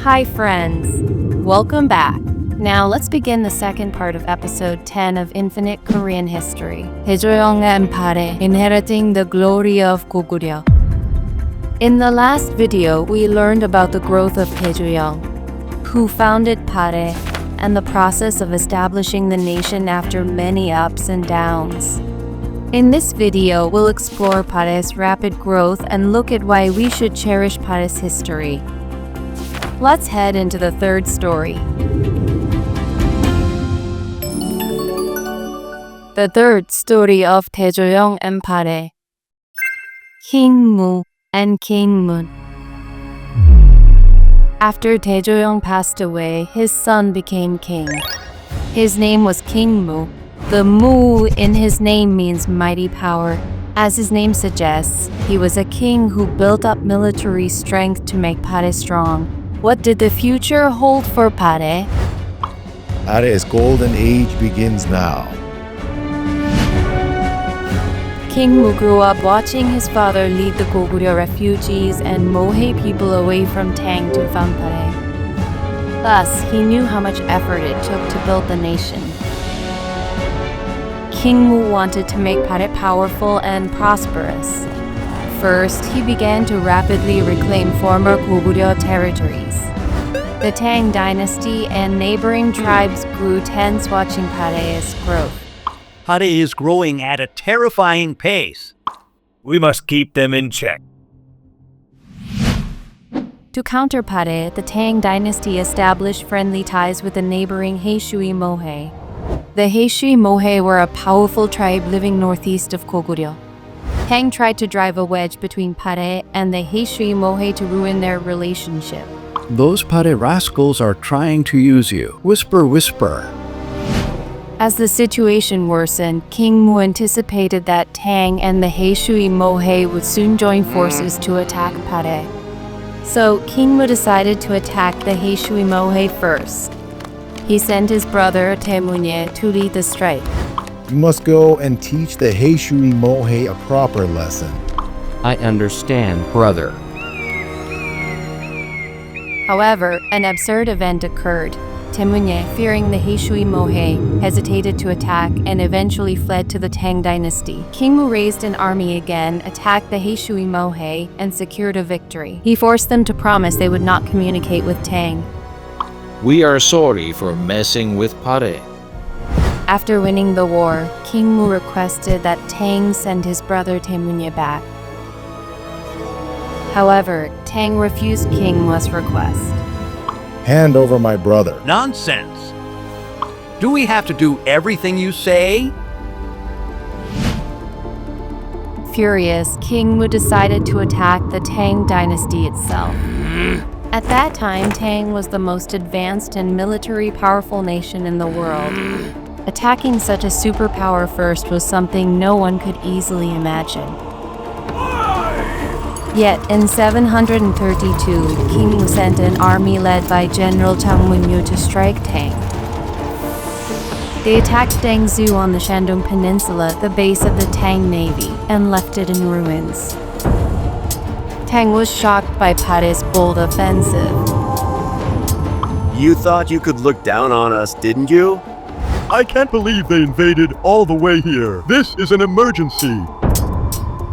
Hi friends, welcome back. Now let's begin the second part of episode 10 of Infinite Korean History. Dae Jo-yeong and Balhae, inheriting the glory of Goguryeo. In the last video, we learned about the growth of Dae Jo-yeong, who founded Balhae, and the process of establishing the nation after many ups and downs. In this video, we'll explore Balhae's rapid growth and look at why we should cherish Balhae's history. Let's head into the third story. The third story of Dae Jo-yeong and Balhae. King Mu and King Mun. After Dae Jo-yeong passed away, his son became king. His name was King Mu. The Mu in his name means mighty power. As his name suggests, he was a king who built up military strength to make Balhae strong. What did the future hold for Balhae? Balhae's golden age begins now. King Mu grew up watching his father lead the Goguryeo refugees and Mohae people away from Tang to found Balhae. Thus, he knew how much effort it took to build the nation. King Mu wanted to make Balhae powerful and prosperous. First, he began to rapidly reclaim former Goguryeo territories. The Tang dynasty and neighboring tribes grew tense watching Balhae's growth. Balhae is growing at a terrifying pace. We must keep them in check. To counter Balhae, the Tang dynasty established friendly ties with the neighboring Haeshui Mohae. The Haeshui Mohae were a powerful tribe living northeast of Goguryeo. Tang tried to drive a wedge between Balhae and the Haeshui Mohae to ruin their relationship. Those Balhae rascals are trying to use you. Whisper, whisper. As the situation worsened, King Mu anticipated that Tang and the Haeshui Mohae would soon join forces to attack Balhae. So King Mu decided to attack the Haeshui Mohae first. He sent his brother Taemunye to lead the strike. You must go and teach the Haeshui Mohae a proper lesson. I understand, brother. However, an absurd event occurred. Taemunye, fearing the Haeshui Mohae, hesitated to attack and eventually fled to the Tang dynasty. King Mu raised an army again, attacked the Haeshui Mohae, and secured a victory. He forced them to promise they would not communicate with Tang. We are sorry for messing with Balhae. After winning the war, King Mu requested that Tang send his brother Taemunye back. However, Tang refused King Mu's request. Hand over my brother. Nonsense. Do we have to do everything you say? Furious, King Mu decided to attack the Tang dynasty itself. At that time, Tang was the most advanced and military powerful nation in the world. Attacking such a superpower first was something no one could easily imagine. Yet, in 732, King Mu sent an army led by General Chang Mun-yu to strike Tang. They attacked Dangzhou on the Shandong Peninsula, the base of the Tang Navy, and left it in ruins. Tang was shocked by Balhae's bold offensive. You thought you could look down on us, didn't you? I can't believe they invaded all the way here. This is an emergency.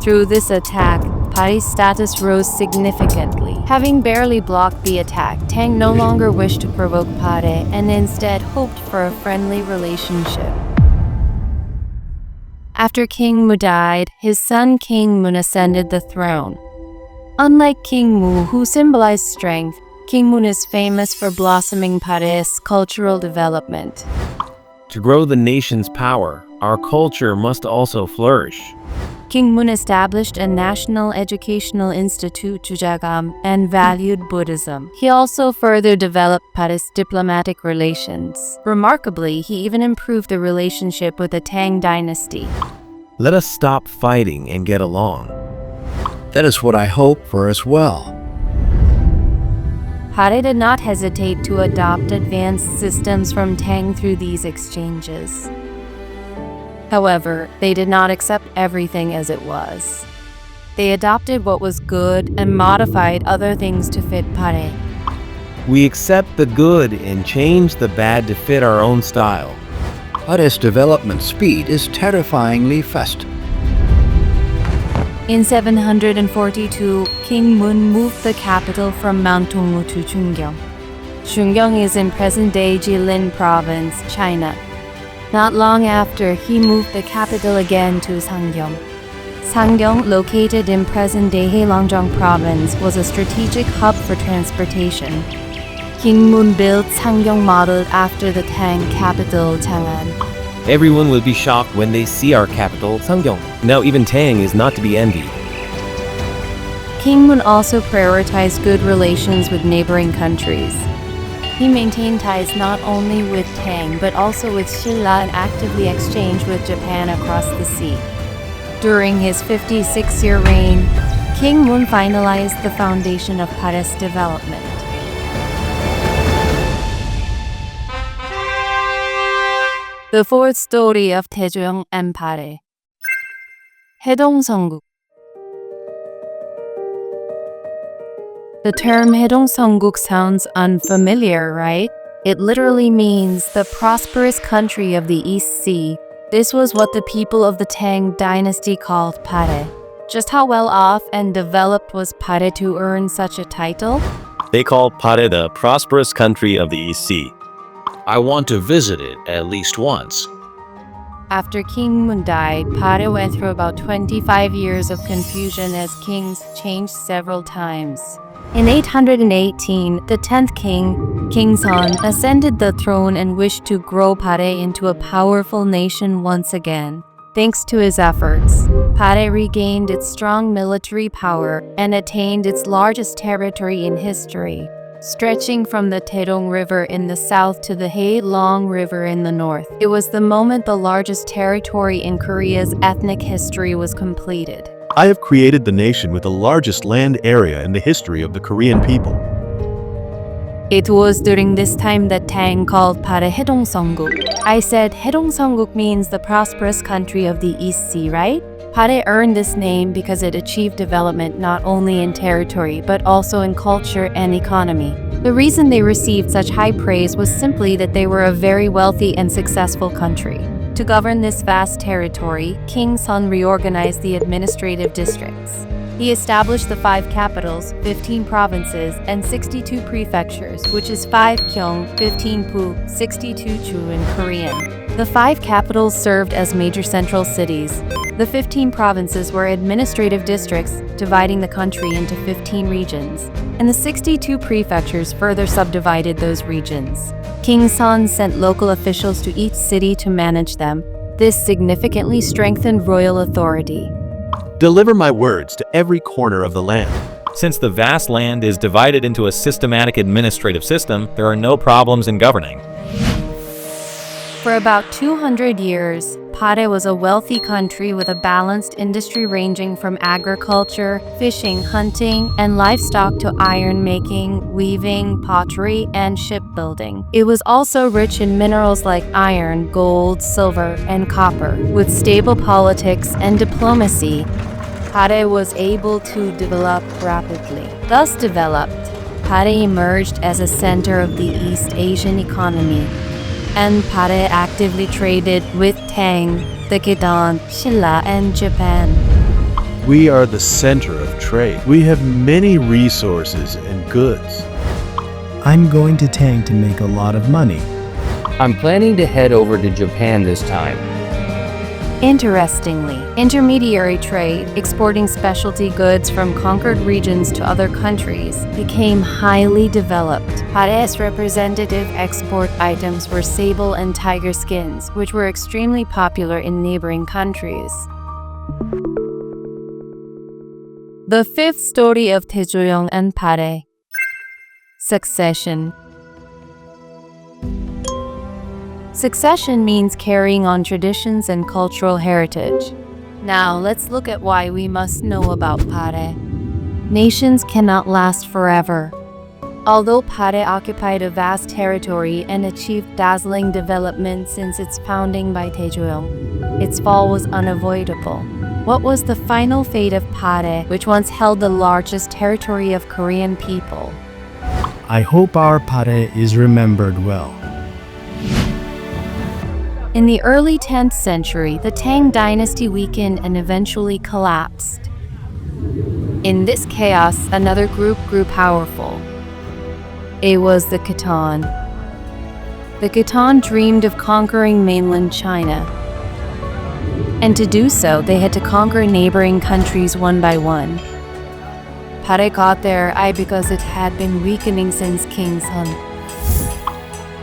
Through this attack, Balhae's status rose significantly. Having barely blocked the attack, Tang no longer wished to provoke Balhae and instead hoped for a friendly relationship. After King Mu died, his son King Mun ascended the throne. Unlike King Mu, who symbolized strength, King Mun is famous for blossoming Balhae's cultural development. To grow the nation's power, our culture must also flourish. King Mun established a national educational institute, Jujagam, and valued Buddhism. He also further developed Balhae's diplomatic relations. Remarkably, he even improved the relationship with the Tang dynasty. Let us stop fighting and get along. That is what I hope for as well. Balhae did not hesitate to adopt advanced systems from Tang through these exchanges. However, they did not accept everything as it was. They adopted what was good and modified other things to fit Balhae. We accept the good and change the bad to fit our own style. Pare's development speed is terrifyingly fast. In 742, King Mun moved the capital from Mount Dongwu to Chungyeong. Chungyeong is in present-day Jilin Province, China. Not long after, he moved the capital again to Sangyeong. Sangyeong, located in present-day Heilong Province, was a strategic hub for transportation. King Mun built Sangyeong modeled after the Tang capital, Chang'an. Everyone will be shocked when they see our capital, Sangyeong. Now even Tang is not to be envied. King Mun also prioritized good relations with neighboring countries. He maintained ties not only with Tang but also with Silla and actively exchanged with Japan across the sea. During his 56-year reign, King Mun finalized the foundation of Pare's development. The fourth story of Dae Jo-yeong and Balhae. Haedong Seongguk. The term Haedong Seongguk sounds unfamiliar, right? It literally means the prosperous country of the East Sea. This was what the people of the Tang dynasty called Balhae. Just how well off and developed was Balhae to earn such a title? They call Balhae the Prosperous Country of the East Sea. I want to visit it at least once. After King Mun died, Balhae went through about 25 years of confusion as kings changed several times. In 818, the 10th king, King Son, ascended the throne and wished to grow Balhae into a powerful nation once again. Thanks to his efforts, Balhae regained its strong military power and attained its largest territory in history, stretching from the Daedong River in the south to the Heilong River in the north. It was the moment the largest territory in Korea's ethnic history was completed. I have created the nation with the largest land area in the history of the Korean people. It was during this time that Tang called Balhae Haedong Seongguk. I said Haedong Seongguk means the prosperous country of the East Sea, right? Balhae earned this name because it achieved development not only in territory but also in culture and economy. The reason they received such high praise was simply that they were a very wealthy and successful country. To govern this vast territory, King Son reorganized the administrative districts. He established the 5 capitals, 15 provinces, and 62 prefectures, which is 5 kyong, 15 pu, 62 chu in Korean. The 5 capitals served as major central cities. The 15 provinces were administrative districts, dividing the country into 15 regions, and the 62 prefectures further subdivided those regions. King Son sent local officials to each city to manage them. This significantly strengthened royal authority. Deliver my words to every corner of the land. Since the vast land is divided into a systematic administrative system, there are no problems in governing. For about 200 years, Balhae was a wealthy country with a balanced industry ranging from agriculture, fishing, hunting, and livestock to iron making, weaving, pottery, and shipbuilding. It was also rich in minerals like iron, gold, silver, and copper. With stable politics and diplomacy, Balhae was able to develop rapidly. Thus developed, Balhae emerged as a center of the East Asian economy, and Balhae actively traded with Tang, the Kidon, Silla, and Japan. We are the center of trade. We have many resources and goods. I'm going to Tang to make a lot of money. I'm planning to head over to Japan this time. Interestingly, intermediary trade, exporting specialty goods from conquered regions to other countries, became highly developed. Balhae's representative export items were sable and tiger skins, which were extremely popular in neighboring countries. The fifth story of Dae Jo-yeong and Balhae. Succession. Succession means carrying on traditions and cultural heritage. Now, let's look at why we must know about Balhae. Nations cannot last forever. Although Balhae occupied a vast territory and achieved dazzling development since its founding by Dae Jo-yeong, its fall was unavoidable. What was the final fate of Balhae, which once held the largest territory of Korean people? I hope our Balhae is remembered well. In the early 10th century, the Tang dynasty weakened and eventually collapsed. In this chaos, another group grew powerful. It was the Khitan. The Khitan dreamed of conquering mainland China. And to do so, they had to conquer neighboring countries one by one. Balhae got their eye because it had been weakening since King Sun.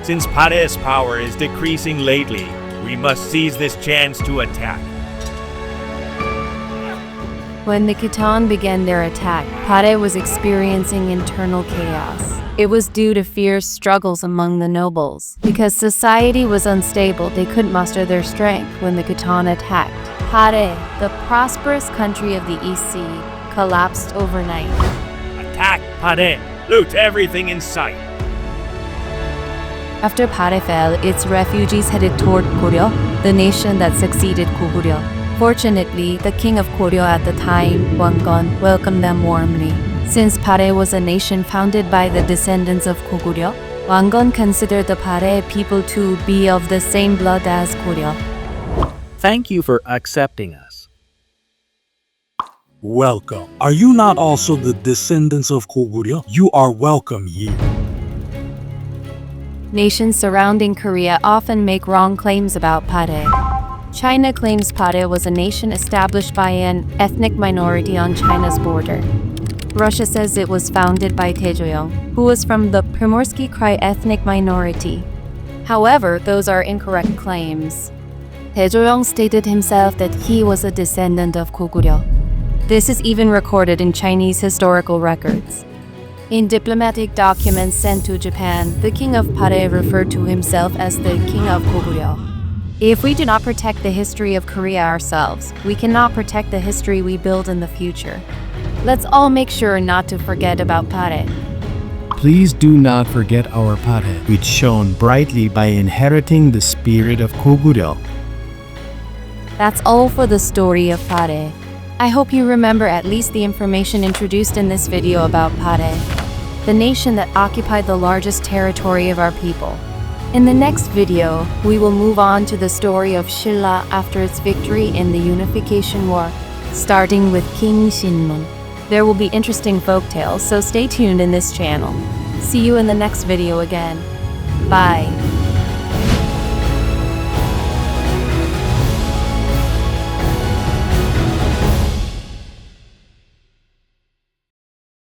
Since Balhae's power is decreasing lately, we must seize this chance to attack. When the Khitan began their attack, Balhae was experiencing internal chaos. It was due to fierce struggles among the nobles. Because society was unstable, they couldn't muster their strength when the Khitan attacked. Balhae, the prosperous country of the East Sea, collapsed overnight. Attack Balhae! Loot everything in sight! After Balhae fell, its refugees headed toward Goguryeo, the nation that succeeded Goguryeo. Fortunately, the king of Goguryeo at the time, Wangon, welcomed them warmly. Since Balhae was a nation founded by the descendants of Goguryeo, Wangon considered the Balhae people to be of the same blood as Goguryeo. Thank you for accepting us. Welcome. Are you not also the descendants of Goguryeo? You are welcome here. Nations surrounding Korea often make wrong claims about Balhae. China claims Balhae was a nation established by an ethnic minority on China's border. Russia says it was founded by Dae Jo-yeong, who was from the Primorsky Krai ethnic minority. However, those are incorrect claims. Dae Jo-yeong stated himself that he was a descendant of Goguryeo. This is even recorded in Chinese historical records. In diplomatic documents sent to Japan, the king of Balhae referred to himself as the king of Goguryeo. If we do not protect the history of Korea ourselves, we cannot protect the history we build in the future. Let's all make sure not to forget about Balhae. Please do not forget our Balhae, which shone brightly by inheriting the spirit of Goguryeo. That's all for the story of Balhae. I hope you remember at least the information introduced in this video about Balhae, the nation that occupied the largest territory of our people. In the next video, we will move on to the story of Silla after its victory in the Unification War, starting with King Shinmun. There will be interesting folktales, so stay tuned in this channel. See you in the next video again. Bye.